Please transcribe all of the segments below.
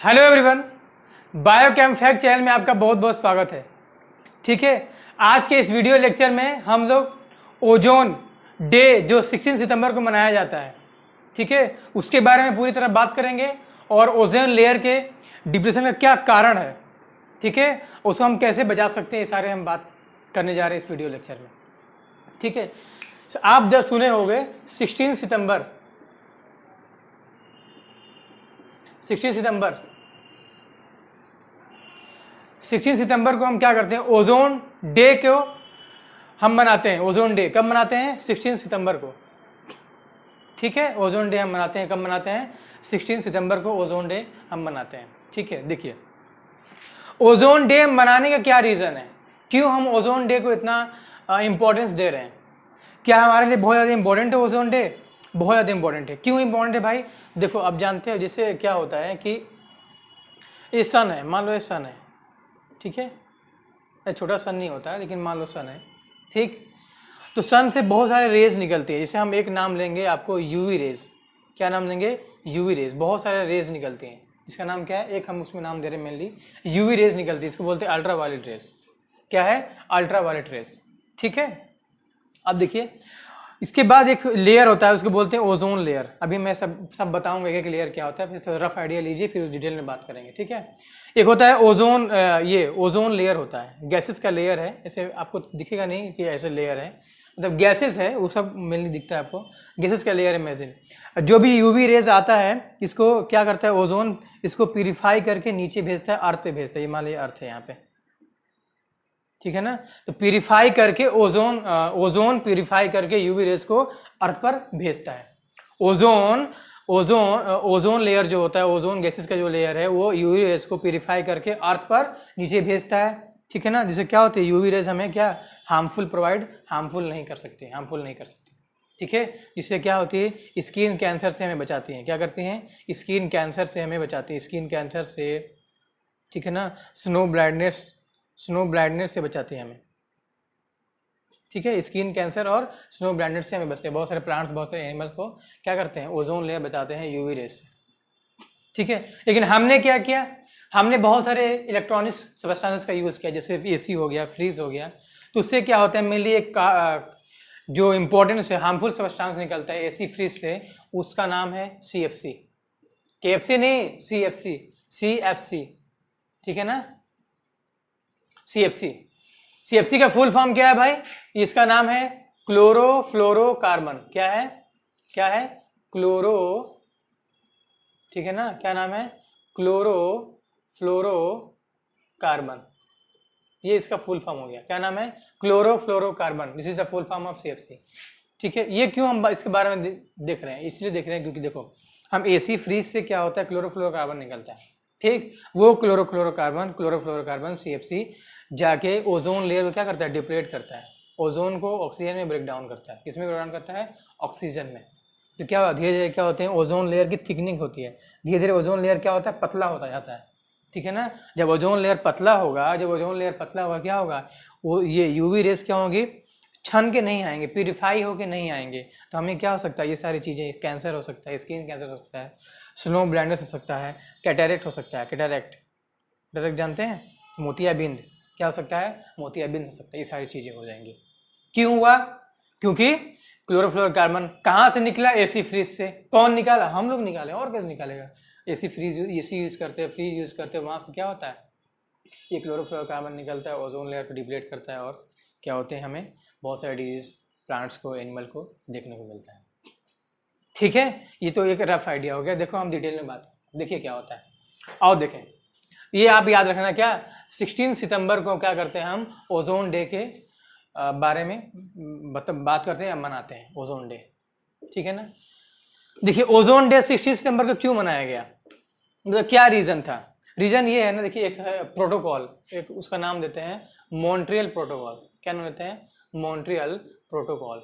Hello everyone, biochem fact channel में आपका बहुत बहुत स्वागत है। ठीक है, आज के इस वीडियो लेक्चर में हम लोग ओजोन डे जो 16 सितंबर को मनाया जाता है, ठीक है, उसके बारे में पूरी तरह बात करेंगे और ओजोन लेयर के डिप्रेशन का क्या कारण है, ठीक है, उसको हम कैसे बचा सकते हैं, ये सारे हम बात करने जा रहे हैं इस वीडियो लेक्चर में। ठीक है, आप जब सुने होंगे 16 सितंबर 16 सितंबर को हम क्या करते हैं, ओजोन डे को हम मनाते हैं। ओजोन डे कब मनाते हैं? 16 सितंबर को। ठीक है, ओजोन डे हम मनाते हैं, कब मनाते हैं? 16 सितंबर को ओजोन डे हम मनाते हैं। ठीक है, देखिए ओजोन डे मनाने का क्या रीज़न है, क्यों हम ओजोन डे को इतना इंपॉर्टेंस दे रहे हैं? क्या हमारे लिए बहुत ज़्यादा इंपॉर्टेंट है ओजोन डे? बहुत ज़्यादा इंपॉर्टेंट है। क्यों इंपॉर्टेंट है भाई? देखो, अब जानते हो जिससे क्या होता है कि ये सन है, मान लो ये सन है, ठीक है, छोटा सन नहीं होता है लेकिन मान लो सन है, ठीक। तो सन से बहुत सारे रेज निकलती है, जैसे हम एक नाम लेंगे आपको यूवी रेज। क्या नाम लेंगे? UV rays. बहुत सारे रेज निकलती हैं, इसका नाम क्या है? एक हम उसमें नाम दे रहे हैं मेनली यूवी रेज निकलती है, इसको बोलते हैं अल्ट्रा वायलेट रेज। क्या है? Ultraviolet rays. ठीक है, अब देखिए इसके बाद एक लेयर होता है, उसको बोलते हैं ओजोन लेयर। अभी मैं सब बताऊंगा एक लेयर क्या होता है, फिर रफ आइडिया लीजिए, फिर उस डिटेल में बात करेंगे। ठीक है, एक होता है ओजोन, ये ओजोन लेयर होता है, गैसेस का लेयर है। ऐसे आपको दिखेगा नहीं कि ऐसे लेयर है, मतलब गैसेस है, वो सब मेनली दिखता है आपको, गैसेस का लेयर है। इमेजिन जो भी यूवी रेज आता है, इसको क्या करता है ओजोन, इसको प्यूरिफाई करके नीचे भेजता है, अर्थ पे भेजता है। ये मान लीजिए अर्थ है यहाँ पे, ठीक है ना, तो प्यूरिफाई करके ओजोन प्यूरिफाई करके यूवी रेज को अर्थ पर भेजता है। ओजोन लेयर जो होता है, ओजोन गैसेस का जो लेयर है, वो यूवी रेज को प्यूरिफाई करके अर्थ पर नीचे भेजता है। ठीक है ना, जिससे क्या होती है, यूवी रेज हमें क्या हार्मफुल नहीं कर सकती। ठीक है, जिससे क्या होती है, स्किन कैंसर से हमें बचाती हैं। क्या करती हैं? स्किन कैंसर से हमें बचाती है, स्किन कैंसर से, ठीक है ना, स्नो ब्लाइंडनेस से बचाती है हमें। ठीक है, स्किन कैंसर और स्नो ब्लाइंडनेस से हमें बचते हैं। बहुत सारे प्लांट्स, बहुत सारे एनिमल्स को क्या करते हैं, ओजोन लेयर बचाते हैं यूवी रेज से। ठीक है, लेकिन हमने क्या किया, हमने बहुत सारे इलेक्ट्रॉनिक सब्सटेंसेस का यूज़ किया, जैसे एसी हो गया, फ्रीज हो गया। तो उससे क्या होता है, मेनली एक जो इंपॉर्टेंट से हार्मफुल सब्सटेंस निकलता है एसी फ्रीज से, उसका नाम है CFC। KFC नहीं, CFC। ठीक है ना, CFC का फुल फॉर्म क्या है भाई? इसका नाम है क्लोरोफ्लोरोकार्बन। क्या है? क्लोरो, ठीक है ना, क्या नाम है? क्लोरोफ्लोरोकार्बन। ये इसका फुल फॉर्म हो गया। क्या नाम है? Chlorofluorocarbon. This is the full form of CFC। ठीक है, ये क्यों हम इसके बारे में देख रहे हैं? इसलिए देख रहे हैं क्योंकि देखो, हम एसी फ्रीज से क्या होता है, क्लोरोफ्लोरोकार्बन निकलता है, ठीक। वो क्लोरोफ्लोरोकार्बन CFC जाके ओजोन लेयर को क्या करता है, डिप्लेट करता है, ओजोन को ऑक्सीजन में ब्रेक डाउन करता है। किसमें ब्रेक डाउन करता है? ऑक्सीजन में। तो क्या धीरे धीरे क्या होते हैं, ओजोन लेयर की थिकनिंग होती है, धीरे धीरे ओजोन लेयर क्या होता है, पतला होता जाता है। ठीक है ना, जब ओजोन लेयर पतला होगा, क्या होगा, वो ये यूवी रेस क्या होगी, छन के नहीं आएंगे, प्यूरिफाई होके नहीं आएंगे। तो हमें क्या हो सकता है, ये सारी चीज़ें, कैंसर हो सकता है, स्किन कैंसर हो सकता है, स्नो ब्लाइंडनेस हो सकता है, कैटरेक्ट हो सकता है। कैटरेक्ट जानते हैं? मोतियाबिंद। क्या हो सकता है? मोतियाबिंद हो सकता है। ये सारी चीज़ें हो जाएंगी। क्यों हुआ? क्योंकि क्लोरोफ्लोरोकार्बन कहाँ से निकला? एसी फ्रीज से। कौन निकाला? हम लोग निकाले, और कैसे निकालेगा? एसी यूज़ करते हैं, फ्रीज यूज़ करते हैं, वहाँ से क्या होता है, ये क्लोरोफ्लोरोकार्बन निकलता है, ओजोन लेयर को डिप्लेट करता है, और क्या होते हैं, हमें बहुत सारे डिजीज, प्लांट्स को, एनिमल को देखने को मिलता है। ठीक है, ये तो एक रफ आइडिया हो गया। देखो हम डिटेल में बात करें, देखिए क्या होता है, आओ देखें। ये आप याद रखना, क्या 16 सितंबर को क्या करते हैं हम, ओजोन डे के बारे में बात करते हैं, मनाते हैं ओजोन डे। ठीक है ना, देखिए ओजोन डे 16 सितंबर को क्यों मनाया गया, मतलब क्या रीजन था? रीजन ये है ना, देखिए एक है प्रोटोकॉल, एक उसका नाम देते हैं मॉन्ट्रियल प्रोटोकॉल। क्या नाम देते हैं? Montreal protocol.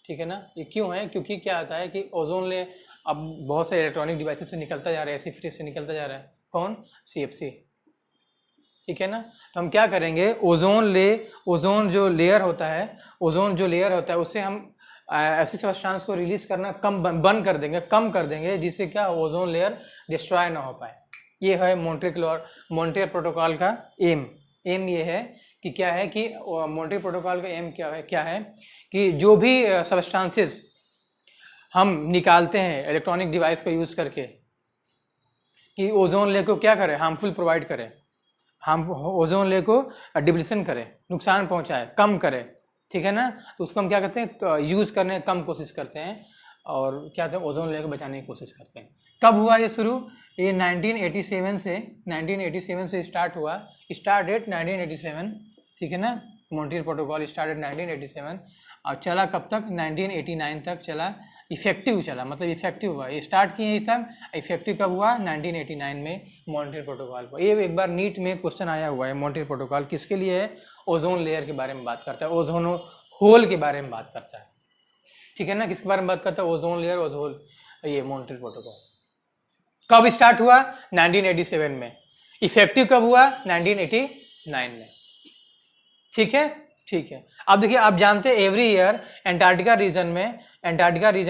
ठीक है ना, ये क्यों है? क्योंकि क्या आता है कि ओजोन ले अब बहुत सारे इलेक्ट्रॉनिक डिवाइसेस से निकलता जा रहा है, एसी फ्रीज से निकलता जा रहा है। कौन? CFC। ठीक है ना, तो हम क्या करेंगे, ओजोन जो लेयर होता है, उससे हम ऐसी सब्सटेंस को रिलीज करना बंद कर देंगे, कम कर देंगे, जिससे क्या ओजोन लेयर डिस्ट्रॉय ना हो पाए। ये है मॉन्ट्रियल प्रोटोकॉल का एम ये है कि क्या है कि मॉन्ट्रियल प्रोटोकॉल का एम क्या है कि जो भी सब्सटेंसेस हम निकालते हैं इलेक्ट्रॉनिक डिवाइस को यूज करके, कि ओजोन लेयर को क्या करें, हार्मफुल प्रोवाइड करें, हम ओजोन लेयर को डिप्लीशन करें, नुकसान पहुंचाए, कम करें, ठीक है ना। तो उसको हम क्या करते हैं, यूज करने कम कोशिश करते हैं और क्या कहते हैं ओजोन लेयर को बचाने की कोशिश करते हैं। कब हुआ ये शुरू? ये 1987 से स्टार्ट हुआ, स्टार्ट डेट 1987, ठीक है ना। मॉन्ट्रियल प्रोटोकॉल स्टार्टेड 1987 और चला कब तक? 1989 तक चला, इफेक्टिव चला, मतलब इफेक्टिव हुआ। ये स्टार्ट किए तब, इफेक्टिव कब हुआ? 1989 में मॉन्ट्रियल प्रोटोकॉल पर। ये एक बार नीट में क्वेश्चन आया हुआ है, मॉन्ट्रियल प्रोटोकॉल किसके लिए है? ओजोन लेयर के बारे में बात करता है, ओजोन होल के बारे में बात करता है, ठीक है ना। किसके बारे में बात करता है? ओजोन लेयर, ओजोन, ये मॉन्ट्रियल प्रोटोकॉल। कब स्टार्ट हुआ? 1987 में। इफेक्टिव कब हुआ? 1989 में, ठीक है, ठीक है। अब देखिए, आप जानते हैं एवरी ईयर एंटार्क्टिका रीजन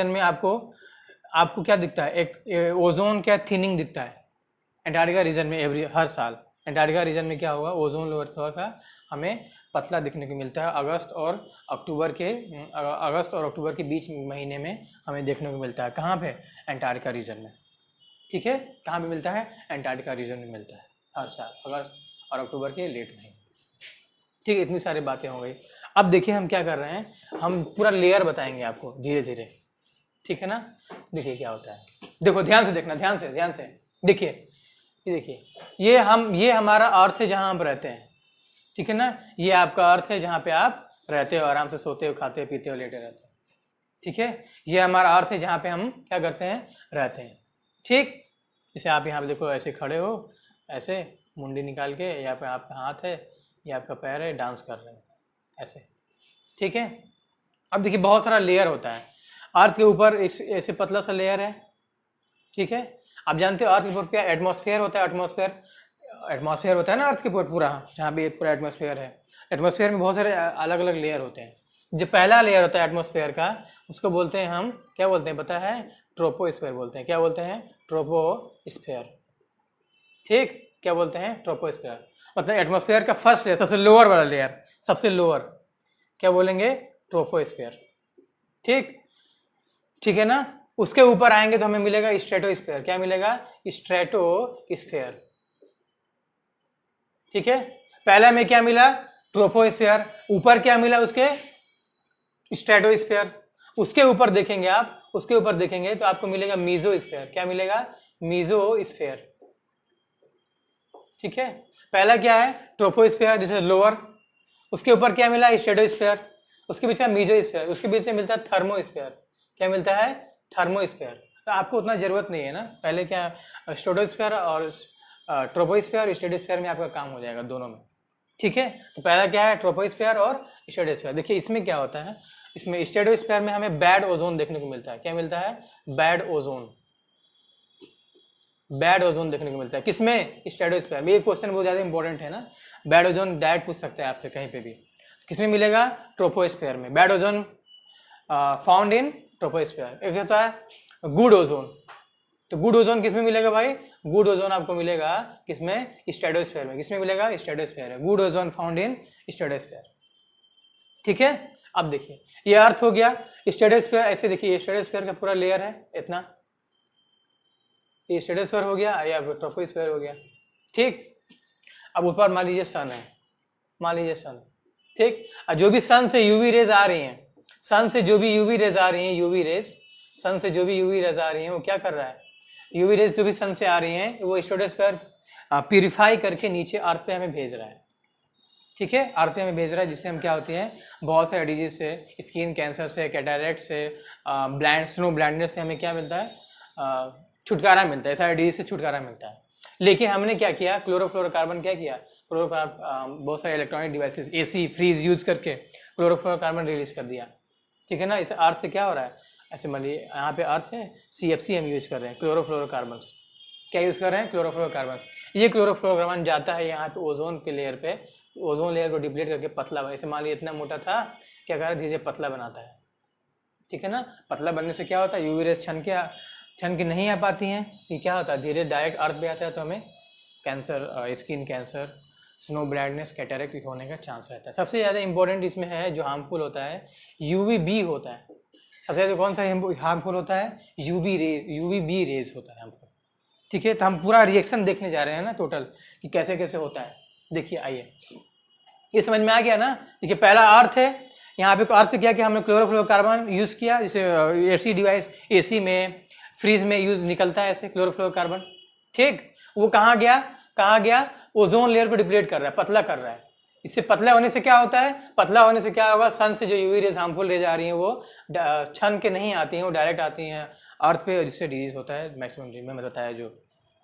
में आपको क्या दिखता है? एक ओजोन क्या थिनिंग दिखता है एंटार्क्टिका रीजन में। हर साल एंटार्क्टिका रीजन में क्या होगा? ओजोन लेयर का हमें पतला दिखने को मिलता है। अगस्त और अक्टूबर के बीच महीने में हमें देखने को मिलता है। कहाँ पे? एंटार्क्टिका रीजन में, ठीक है। कहाँ पे मिलता है? एंटार्क्टिका रीजन में मिलता है हर साल, अगस्त और अक्टूबर के लेट महीने, ठीक है। इतनी सारी बातें हो गई। अब देखिए हम क्या कर रहे हैं, हम पूरा लेयर बताएंगे आपको धीरे धीरे, ठीक है ना। देखिए क्या होता है, देखो ध्यान से देखना, ध्यान से देखिए, ये देखिए, ये हमारा अर्थ है जहाँ हम रहते हैं, ठीक है ना। ये आपका अर्थ है जहाँ पे आप रहते हो, आराम से सोते हो, खाते हो, पीते हो, लेटे रहते हो, ठीक है। ये हमारा अर्थ है जहाँ पे हम क्या करते हैं? रहते हैं, ठीक। जैसे आप यहाँ पे देखो, ऐसे खड़े हो, ऐसे मुंडी निकाल के, यहाँ पे आपका हाथ है, ये आपका पैर है, डांस कर रहे हैं ऐसे, ठीक है। अब देखिए बहुत सारा लेयर होता है अर्थ के ऊपर, ऐसे पतला सा लेयर है, ठीक है। आप जानते हो अर्थ के ऊपर क्या एटमॉस्फेयर होता है? एटमॉस्फेयर होता है ना अर्थ के ऊपर पूरा, जहाँ पे पूरा एटमॉस्फेयर है। एटमॉस्फेयर में बहुत सारे अलग अलग लेयर होते हैं। जो पहला लेयर होता है एटमॉस्फेयर का, उसको बोलते हैं हम, क्या बोलते हैं पता है? ट्रोपोस्फेयर बोलते हैं। क्या बोलते हैं? ट्रोपोस्फेयर, ठीक। क्या बोलते हैं? ट्रोपोस्फेयर। मतलब एटमॉस्फेयर का फर्स्ट लेयर, सबसे लोअर वाला लेयर, सबसे लोअर, क्या बोलेंगे? ट्रोपोस्फेयर, ठीक, ठीक है ना। उसके ऊपर आएंगे तो हमें मिलेगा स्ट्रेटोस्फेयर। क्या मिलेगा? स्ट्रेटोस्फेयर, ठीक है। पहला में क्या मिला? ट्रोपोस्फेयर। ऊपर क्या मिला उसके? स्ट्रेटोस्फेयर। उसके ऊपर देखेंगे आप, उसके ऊपर देखेंगे तो आपको मिलेगा मीजोस्फेयर। क्या मिलेगा? मीजोस्फेयर, ठीक है। पहला क्या है? ट्रोपोस्फेयर, जिसे लोअर। उसके ऊपर क्या मिला? स्ट्रेटोस्फेयर। उसके पीछे मीजोस्फेयर। उसके बीच में मिलता है थर्मोस्फेयर। क्या मिलता है? थर्मोस्फेयर। तो आपको उतना जरूरत नहीं है ना, पहले क्या स्ट्रेटोस्फेयर और ट्रोपोस्फेयर, स्ट्रेटोस्फेयर में आपका काम हो जाएगा दोनों में, ठीक है। तो पहला क्या है? ट्रोपोस्फेयर और स्ट्रेटोस्फेयर। देखिए इसमें क्या होता है, इसमें स्ट्रेटोस्फेयर में हमें बैड ओजोन देखने को मिलता है। क्या मिलता है? बैड ओजोन देखने को मिलता है। किसमें? स्ट्रेटोस्फेयर में। ये क्वेश्चन बहुत ज्यादा इंपॉर्टेंट है ना, बैड ओजोन डायरेक्ट पूछ सकते हैं आपसे कहीं पे भी। किसमें मिलेगा? ट्रोपोस्फेयर में। Bad ozone found in troposphere. एक होता है गुड ओजोन। तो गुड ओजोन किसमें मिलेगा भाई? गुड ओजोन आपको मिलेगा किसमें? स्ट्रेटोस्फेयर में। किसमें मिलेगा? स्ट्रेटोस्फेयर है। Good ozone found in stratosphere, ठीक है। अब देखिए ये अर्थ हो गया। स्ट्रेटोस्फेयर ऐसे देखिए, स्ट्रेटोस्फेयर का पूरा लेयर है इतना, ये स्ट्रेटोस्फेयर हो गया या ट्रोपोस्फेयर हो गया, ठीक। अब ऊपर मान लीजिए सन है, मान लीजिए सन, ठीक। और जो भी सन से यूवी रेज आ रही हैं, सन से जो भी यूवी रेज आ रही हैं, सन से जो भी यूवी रेज आ रही हैं, वो क्या कर रहा है? यूवी रेज जो भी सन से आ रही हैं, वो स्ट्रेटोस्फेयर प्यूरिफाई करके नीचे अर्थ पे हमें भेज रहा है, ठीक है। अर्थ पे हमें भेज रहा है, जिससे हम क्या होती हैं, बहुत सारे डिजीज से, स्किन कैंसर से, कैटरेक्ट से, स्नो ब्लाइंडनेस से हमें क्या मिलता है? छुटकारा मिलता है, सारे डिजीज से छुटकारा मिलता है। लेकिन हमने क्या किया? क्लोरोफ्लोरोकार्बन क्या किया? बहुत सारे electronic devices, AC, fridge use करके क्लोरोफ्लोरोकार्बन रिलीज कर दिया, ठीक है ना। इस अर्थ से क्या हो रहा है? ऐसे मान लीजिए यहाँ पे अर्थ है, CFC हम यूज कर रहे हैं, क्लोरोफ्लोरोकार्बन्स। क्या यूज कर रहे हैं? क्लोरोफ्लोरोकार्बन्स। ये क्लोरोफ्लोरोकार्बन जाता है यहाँ पे ओजोन के लेयर पे, ओजोन लेयर को डिप्लीट करके पतला, ऐसे मान लीजिए इतना मोटा था, क्या कर रहा है? धीरे धीरे पतला बनाता है, ठीक है ना। पतला बनने से क्या होता है, यूवी रेज छन के नहीं आ पाती हैं, ये क्या होता है धीरे डायरेक्ट अर्थ पे आता है, तो हमें cancer, skin cancer, snow blindness, cataract होने का चांस रहता है। सबसे ज़्यादा इंपॉर्टेंट इसमें है जो हार्मफुल होता है यूवी होता है। सबसे ज़्यादा कौन सा हार्मफुल होता है, यूवी रेज होता है हार्मफुल। ठीक है, तो हम पूरा रिएक्शन देखने जा रहे हैं ना टोटल कि कैसे कैसे होता है। देखिए आइए, ये समझ में आ गया ना। देखिए पहला अर्थ है, यहाँ पे अर्थ क्या किया हमने, क्लोरोफ्लोरोकार्बन यूज़ किया, जैसे एसी डिवाइस, एसी में, फ्रीज में यूज निकलता है ऐसे क्लोरोफ्लोरोकार्बन। ठीक, वो कहाँ गया, ओजोन लेयर को डिप्लीट कर रहा है, पतला कर रहा है। इससे पतला होने से क्या होता है, पतला होने से क्या होगा, सन से जो यूवी रेज हार्मफुल रेज आ रही हैं वो छन के नहीं आती हैं, वो डायरेक्ट आती हैं अर्थ पे, जिससे डिजीज होता है मैक्सिमम में बताया जो।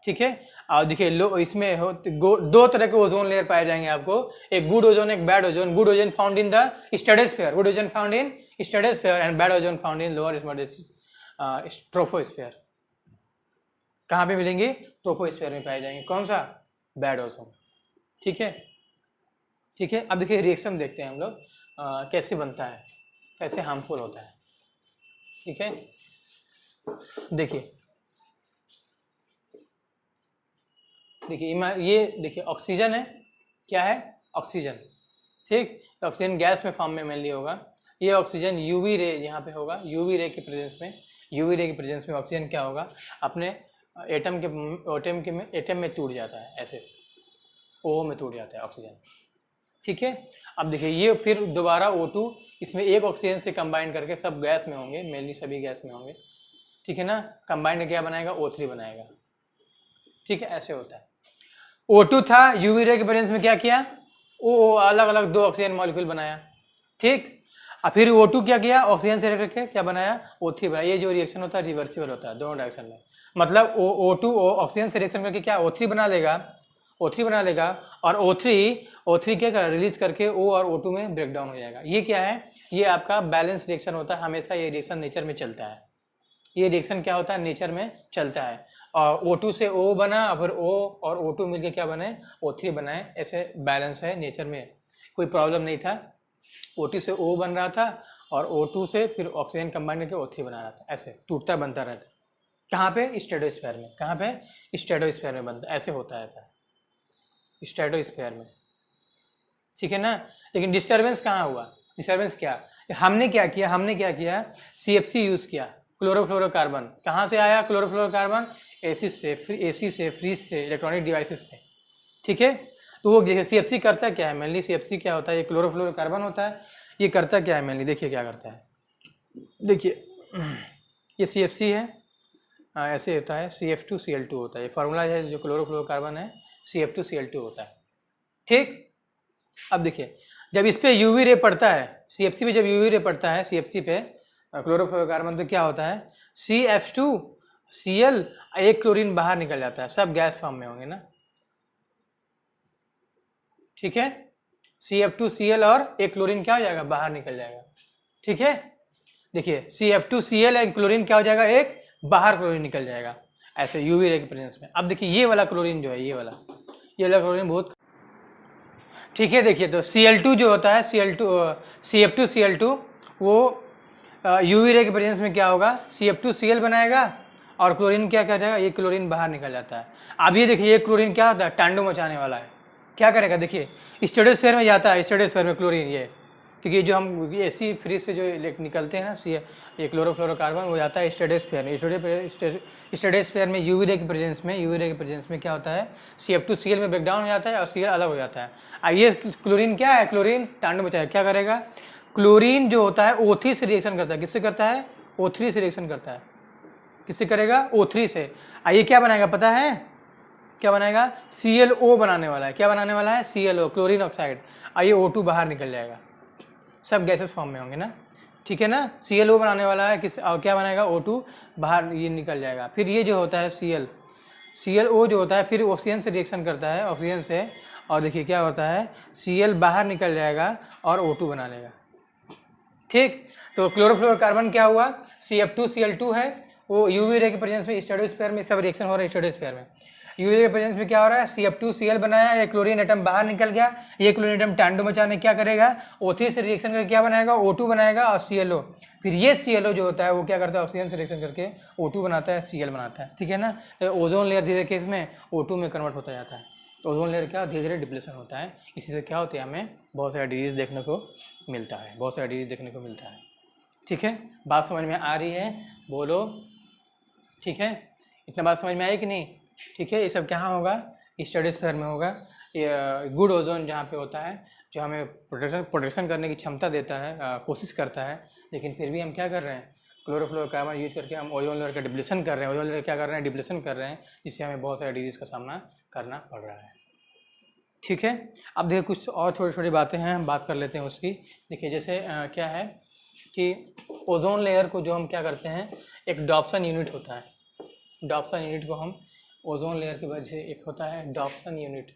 ठीक है, और देखिए लो इसमें दो तरह के ओजोन लेयर पाए जाएंगे आपको, एक गुड ओजोन, एक bad ozone. Good ozone found in the stratosphere, good ozone found in stratosphere, and bad ozone found in lower troposphere. कहाँ पे मिलेंगे, ट्रोपोस्फीयर में पाए जाएंगे। कौन सा, बैड ओजोन। ठीक है, ठीक है। अब देखिए रिएक्शन देखते हैं हम लोग कैसे बनता है, कैसे हार्मफुल होता है। ठीक है, देखिए ये देखिए ऑक्सीजन है, क्या है, ऑक्सीजन। ठीक, ऑक्सीजन गैस में फॉर्म में मेनली होगा। ये ऑक्सीजन यूवी रे यहाँ पे होगा, यूवी रे के प्रेजेंस में ऑक्सीजन क्या होगा, अपने एटम में टूट जाता है, ऐसे ओ में टूट जाता है ऑक्सीजन। ठीक है, अब देखिए ये फिर दोबारा O2 इसमें एक ऑक्सीजन से कंबाइन करके, सब गैस में होंगे, मेनली सभी गैस में होंगे। ठीक है ना, कंबाइन करके क्या बनाएगा, O3 बनाएगा। ठीक है, ऐसे होता है। O2 था, यूवी रे के प्रेजेंस में क्या किया, ओ अलग अलग दो ऑक्सीजन मॉलिक्यूल बनाया। ठीक, और फिर O2 क्या किया, ऑक्सीजन से रखे क्या बनाया, O3 बनाया। ये जो रिएक्शन होता है रिवर्सिबल होता है दोनों डायरेक्शन में, मतलब O2 ऑक्सीजन से रिएक्शन करके क्या O3 बना लेगा, और O3 क्या कर रिलीज करके O और O2 में ब्रेक डाउन हो जाएगा। ये क्या है, ये आपका बैलेंस रिएक्शन होता है, हमेशा ये रिएक्शन नेचर में चलता है। ये रिएक्शन क्या होता है, नेचर में चलता है। और O2 से O बना, फिर O और O2 मिलके क्या बने, O3 बनाए, ऐसे बैलेंस है नेचर में, कोई प्रॉब्लम नहीं था। O2 से O बन रहा था और O2 से फिर ऑक्सीजन कंबाइन करके O3 बना रहा था, ऐसे टूटता बनता रहता। कहाँ पे, स्ट्रेटोस्फीयर में। कहाँ पे, स्ट्रेटोस्फीयर में बनता, ऐसे होता रहता है स्ट्रेटोस्फीयर में। ठीक है ना, लेकिन डिस्टर्बेंस कहाँ हुआ, डिस्टर्बेंस क्या, हमने क्या किया, CFC यूज़ किया, क्लोरोफ्लोरोकार्बन। कहाँ से आया क्लोरोफ्लोरोकार्बन, एसी से, फ्रीज से, इलेक्ट्रॉनिक डिवाइसेस से। ठीक है, तो वो देखिए CFC करता क्या है, मेनली CFC क्या होता है, ये क्लोरोफ्लोरोकार्बन होता है। ये करता क्या है मेनली, देखिए क्या करता है, देखिए ये CFC है, ऐसे होता है, CF2Cl2 होता है। ये फार्मूला है जो क्लोरोफ्लोरोकार्बन है, CF2Cl2 होता है। ठीक, अब देखिए जब इस पे यूवी रे पड़ता है, CFC पे जब यूवी रे पड़ता है, CFC पे क्लोरोफ्लोरोकार्बन, तो क्या होता है, CF2Cl, एक क्लोरीन बाहर निकल जाता है, सब गैस फॉर्म में होंगे ना। ठीक है, CF2Cl और एक क्लोरीन क्या हो जाएगा, बाहर निकल जाएगा। ठीक है, देखिए CF2Cl एक क्लोरीन क्या हो जाएगा, एक बाहर क्लोरीन निकल जाएगा, ऐसे यूवी रे के प्रेजेंस में। अब देखिए ये वाला क्लोरीन जो है, ये वाला क्लोरीन बहुत, ठीक है। देखिए तो Cl2 जो होता है, CF2Cl2, वो यूवी रे के प्रेजेंस में क्या होगा, CF2Cl बनाएगा और क्लोरीन क्या जाएगा, ये क्लोरीन बाहर निकल जाता है। अब ये देखिए ये क्लोरीन क्या होता है, टांडो मचाने वाला है, क्या करेगा, देखिए स्ट्रेटोस्फीयर में जाता है, स्ट्रेटोस्फीयर में क्लोरीन, ये क्योंकि जो हम एसी फ्रीज से जो निकलते हैं ना, ये क्लोरोफ्लोरोकार्बन, वो जाता है स्ट्रेटोस्फीयर में। स्ट्रेटोस्फीयर में यूवी रे के प्रेजेंस में क्या होता है, CF2Cl में ब्रेकडाउन हो जाता है और Cl अलग हो जाता है। अब ये क्लोरीन क्या है, क्लोरीन टांडो मचाएगा, क्या करेगा, क्लोरीन जो होता है O3 से रिएक्शन करता है, किससे करता है, O3 से रिएक्शन करता है, किससे करेगा, O3 से। ये क्या बनाएगा पता है, क्या बनाएगा, ClO बनाने वाला है, क्या बनाने वाला है, ClO, क्लोरीन ऑक्साइड। ये O2 बाहर निकल जाएगा, सब गैसेस फॉर्म में होंगे ना। ठीक है ना, ClO बनाने वाला है, किस और क्या बनाएगा, O2 बाहर ये निकल जाएगा। फिर ये जो होता है ClO जो होता है, फिर ऑक्सीजन से रिएक्शन करता है, ऑक्सीजन से, और देखिए क्या होता है, Cl बाहर निकल जाएगा और O2 बना लेगा। ठीक, तो क्लोरोफ्लोरोकार्बन क्या हुआ, CF2Cl2 है, वो यूवी रे के प्रेजेंस में स्ट्रेटोस्फीयर में सब रिएक्शन हो रहा है, स्ट्रेटोस्फीयर में यूवी रे प्रेजेंस में क्या हो रहा है, CF2Cl बनाया, ये क्लोरीन एटम बाहर निकल गया, ये क्लोरीन एटम टैंडो मचाने क्या करेगा, O3 से रिएक्शन करके क्या बनाएगा, O2 बनाएगा और ClO, फिर ये ClO जो होता है वो क्या करता है, ऑक्सीजन से रिएक्शन करके O2 बनाता है, Cl बनाता है, ठीक है ना। तो ओजोन लेयर धीरे केस में O2 में कन्वर्ट होता जाता है, तो ओजोन लेयर क्या धीरे धीरे डिप्लेशन होता है, इसी से क्या होती है, हमें बहुत सारा डिजीज देखने को मिलता है, बहुत सारा डिजीज देखने को मिलता है। ठीक है, बात समझ में आ रही है, बोलो, ठीक है, इतना बात समझ में आई कि नहीं। ठीक है, ये सब कहाँ होगा, स्टडी स्फीयर में होगा। ये गुड ओजोन जहाँ पे होता है, जो हमें प्रोटेक्शन करने की क्षमता देता है, कोशिश करता है, लेकिन फिर भी हम क्या कर रहे हैं, क्लोरोफ्लोरोकार्बन यूज करके हम ओजोन लेयर का डिप्लेशन कर रहे हैं, ओजोन लेयर क्या कर रहे हैं, डिप्लेशन कर रहे हैं, जिससे हमें बहुत सारे डिजीज़ का सामना करना पड़ रहा है। ठीक है, अब देखिए कुछ और छोटी छोटी बातें हैं, हम बात कर लेते हैं उसकी। देखिए जैसे क्या है कि ओजोन लेयर को जो हम क्या करते हैं, एक डॉप्सन यूनिट होता है, डॉप्सन यूनिट को हम ओजोन लेयर की वजह से एक होता है डॉप्सन यूनिट,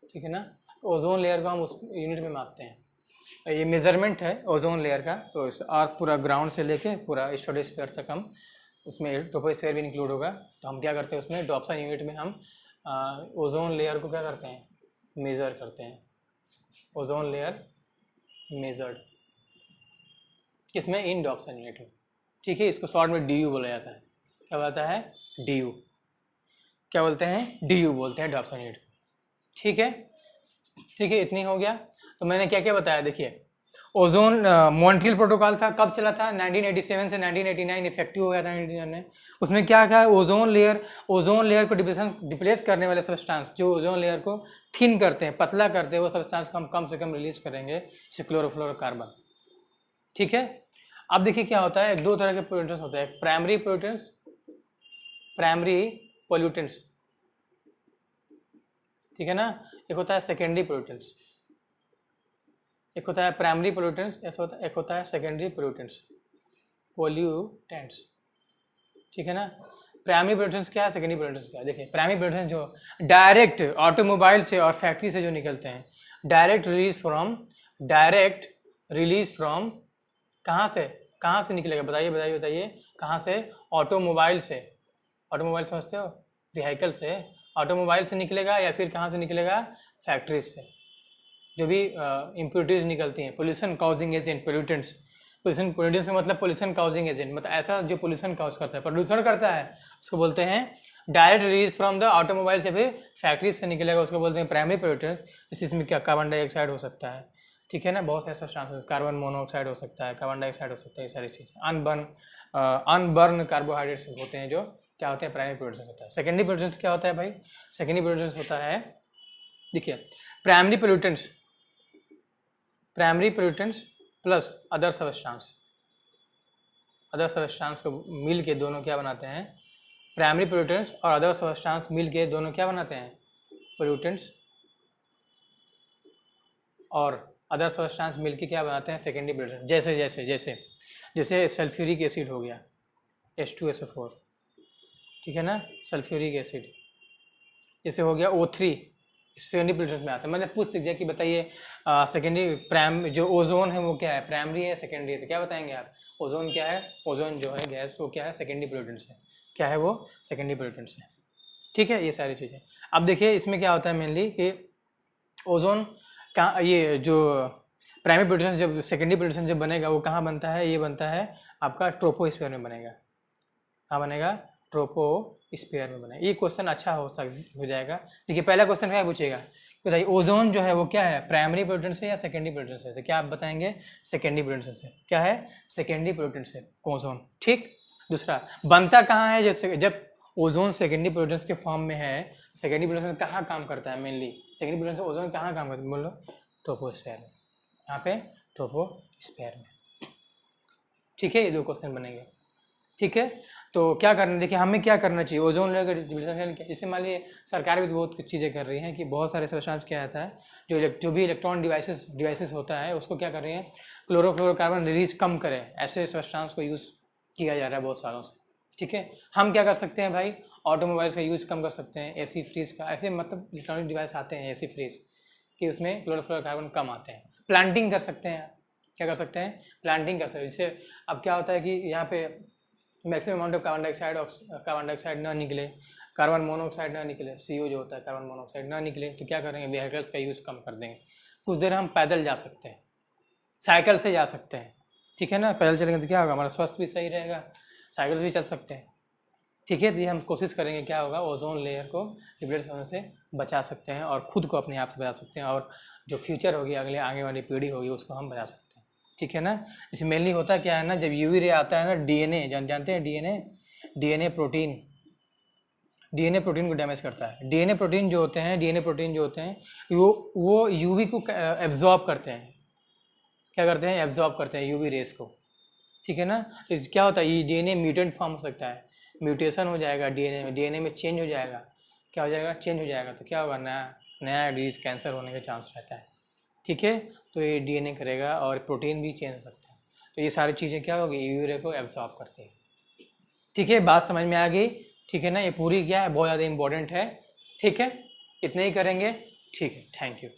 ठीक है ना। तो ओजोन लेयर को हम उस यूनिट में मापते हैं, ये मेजरमेंट है ओजोन लेयर का। तो इस अर्थ पूरा ग्राउंड से लेके पूरा स्ट्रेटोस्फीयर तक हम उसमें, ट्रोपोस्फीयर भी इंक्लूड होगा, तो हम क्या करते हैं उसमें डॉप्सन यूनिट में हम ओजोन लेयर को क्या करते हैं, मेज़र करते हैं, ओजोन लेयर मेजर्ड किसमें, इन डॉप्सन यूनिट में। ठीक है, इसको शॉर्ट में DU बोला जाता है, क्या बोलता है, DU, क्या बोलते हैं, DU बोलते हैं डॉप्सन यूनिट। ठीक है, ठीक है, इतनी हो गया। तो मैंने क्या क्या बताया, देखिए ओजोन मॉन्ट्रियल प्रोटोकॉल था, कब चला था, 1987 से 1989 इफेक्टिव हो गया था इंडिया ने। उसमें क्या था, ओजोन लेयर को डिप्लेस करने वाले सब्सटेंस, जो ओजोन लेयर को थिन करते हैं, पतला करते हैं, वो सब्सटेंस को हम कम से कम रिलीज करेंगे, जैसे क्लोरोफ्लोरोकार्बन। ठीक है, अब देखिए क्या होता है, दो तरह के पोल्यूटेंट्स होते हैं, प्राइमरी पोल्यूटेंट्स, प्राइमरी पोल्यूटेंट्स, ठीक है ना, एक होता है सेकेंडरी पोल्यूटेंट्स, एक होता है प्राइमरी पोल्यूटेंट्स, एक होता है सेकेंडरी पोल्यूटेंट्स, पोल्यूटेंट्स, ठीक है ना। प्राइमरी पोल्यूटेंट्स क्या है, सेकेंडरी पोल्यूटेंट्स क्या है। देखिए प्राइमरी पोल्यूटेंट्स जो डायरेक्ट ऑटोमोबाइल से और फैक्ट्री से जो निकलते हैं, डायरेक्ट रिलीज फ्रॉम कहाँ से निकलेगा, बताइए कहाँ से, ऑटोमोबाइल से, ऑटोमोबाइल समझते हो, व्हीकल से, ऑटोमोबाइल से निकलेगा, या फिर कहाँ से निकलेगा, फैक्ट्रीज से। जो भी इम्प्योरिटीज निकलती हैं, pollution causing agent, pollutants, pollutants का मतलब पोल्यूशन काउजिंग एजेंट, मतलब ऐसा जो पोल्यूशन काउज करता है, प्रदूषण करता है, उसको बोलते हैं direct release from the automobile से, फिर फैक्ट्रीज से निकलेगा, उसको बोलते हैं प्राइमरी पोल्यूटेंट्स। इसमें क्या, कार्बन डाइऑक्साइड हो सकता है, ठीक है ना, बहुत सारे सब्सटेंस, कार्बन मोनोऑक्साइड हो सकता है, कार्बन डाइऑक्साइड हो सकता है, ये सारी चीज़ें। अनबर्न कार्बोहाइड्रेट्स होते हैं, जो क्या होते हैं, प्राइमरी पोल्यूटेंट्स होता है। सेकेंडरी पोल्यूटेंट्स क्या होता है भाई, सेकेंडरी पोल्यूटेंट्स होता है, देखिए primary pollutants plus other substance को मिल के दोनों क्या बनाते हैं, प्राइमरी पोल्यूटेंट्स और अदर सब्सटेंस मिल के दोनों क्या बनाते हैं, पोल्यूटेंट्स, और अदर सब्सटेंस मिल के क्या बनाते हैं, सेकेंडरी पोल्यूटेंट्स। जैसे सल्फ्यूरिक एसिड हो गया, H2SO4, ठीक है ना, सल्फ्यूरिक एसिड, जैसे हो गया O3, सेकेंडरी पोल्यूटेंट्स में आता है। मतलब पूछ दीजिए कि बताइए सेकेंडरी जो ओजोन है वो क्या है, प्राइमरी है, सेकेंडरी है, तो क्या बताएंगे आप, ओजोन क्या है, ओजोन जो है गैस वो क्या है, सेकेंडरी पोल्यूटेंट्स है, क्या है वो, सेकेंडरी पोल्यूटेंट्स है। ठीक है, ये सारी चीज़ें। अब देखिए इसमें क्या होता है मेनली कि ओजोन का, ये जो प्राइमरी पोल्यूटेंट्स जब सेकेंडरी पोल्यूटेंट्स जब बनेगा, वो कहाँ बनता है, ये बनता है आपका ट्रोपोस्फीयर में बनेगा, कहाँ बनेगा, ट्रोपोस्फीयर में बनेगा। ये क्वेश्चन अच्छा हो जाएगा। देखिए पहला क्वेश्चन क्या पूछेगा, बताइए ओजोन जो है वो क्या है, प्राइमरी पोल्यूटेंट से या सेकेंडरी पोल्यूटेंट से, तो क्या आप बताएंगे, सेकेंडरी पोल्यूटेंट से, क्या है, सेकेंडरी पोल्यूटेंट से ओजोन। ठीक, दूसरा बनता कहाँ है, जैसे जब ओजोन सेकेंडरी पोल्यूटेंट्स के फॉर्म में है, सेकेंडरी पोल्यूटेंट्स कहाँ काम करता है, मेनली सेकेंडरी पोल्यूटेंट्स ओजोन कहाँ काम करता है, बोलो, ट्रोपोस्फीयर में, यहाँ पे ट्रोपोस्फीयर में। ठीक है, ये दो क्वेश्चन बनेंगे। ठीक है, तो क्या करना, देखिए हमें क्या करना चाहिए, ओजोन लेयर का डिप्लेशन, जैसे मान लीजिए सरकार भी बहुत कुछ चीज़ें कर रही हैं कि बहुत सारे सब्सटेंस क्या आता है, जो भी इलेक्ट्रॉन डिवाइसेस होता है, उसको क्या कर रही है, क्लोरोफ्लोरोकार्बन रिलीज कम करे, ऐसे सब्सटेंस को यूज़ किया जा रहा है बहुत सालों से। ठीक है, हम क्या कर सकते हैं भाई, ऑटोमोबाइल्स का यूज़ कम कर सकते हैं, AC फ्रीज का, ऐसे मतलब इलेक्ट्रॉनिक डिवाइस आते हैं AC फ्रीज कि उसमें क्लोरोफ्लोरोकार्बन कम आते हैं। प्लांटिंग कर सकते हैं, क्या कर सकते हैं, प्लांटिंग कर सकते हैं। जिससे अब क्या होता है कि यहाँ पे maximum amount of carbon dioxide ना निकले, कार्बन मोनोऑक्साइड ना निकले, CO जो होता है कार्बन मोनोऑक्साइड ना निकले, तो क्या करेंगे, व्हीकल्स का यूज़ कम कर देंगे। कुछ देर हम पैदल जा सकते हैं, साइकिल से जा सकते हैं, ठीक है ना। पैदल चलेंगे तो क्या होगा, हमारा स्वास्थ्य भी सही रहेगा, साइकिल से भी चल सकते हैं, ठीक है। तो ये हम कोशिश करेंगे क्या होगा, ओजोन लेयर को डिप्लीट होने से बचा सकते हैं और ख़ुद को अपने आप से बचा सकते हैं, और जो फ्यूचर होगी, अगले आगे वाली पीढ़ी होगी, उसको हम बचा सकते हैं, ठीक है ना। इसे मेनली होता क्या है ना, जब यूवी रे आता है ना, DNA जानते हैं, डीएनए प्रोटीन को डैमेज करता है। डीएनए प्रोटीन जो होते हैं वो यूवी को एब्जॉर्ब करते हैं, क्या करते हैं, एब्जॉर्ब करते हैं यूवी रेस को, ठीक है ना। तो क्या होता है, ये DNA म्यूटेंट फॉर्म हो सकता है, म्यूटेशन हो जाएगा डीएनए में चेंज हो जाएगा, क्या हो जाएगा, चेंज हो जाएगा, तो क्या होगा, नया डिजीज, कैंसर होने का चांस रहता है, ठीक है। तो ये DNA करेगा और प्रोटीन भी चेंज हो सकता है, तो ये सारी चीज़ें क्या होगी, यूवी रे को एब्जॉर्ब करती है, ठीक है। बात समझ में आ गई, ठीक है ना। ये पूरी क्या है, बहुत ज़्यादा इंपॉर्टेंट है, ठीक है। इतना ही करेंगे, ठीक है। Thank you.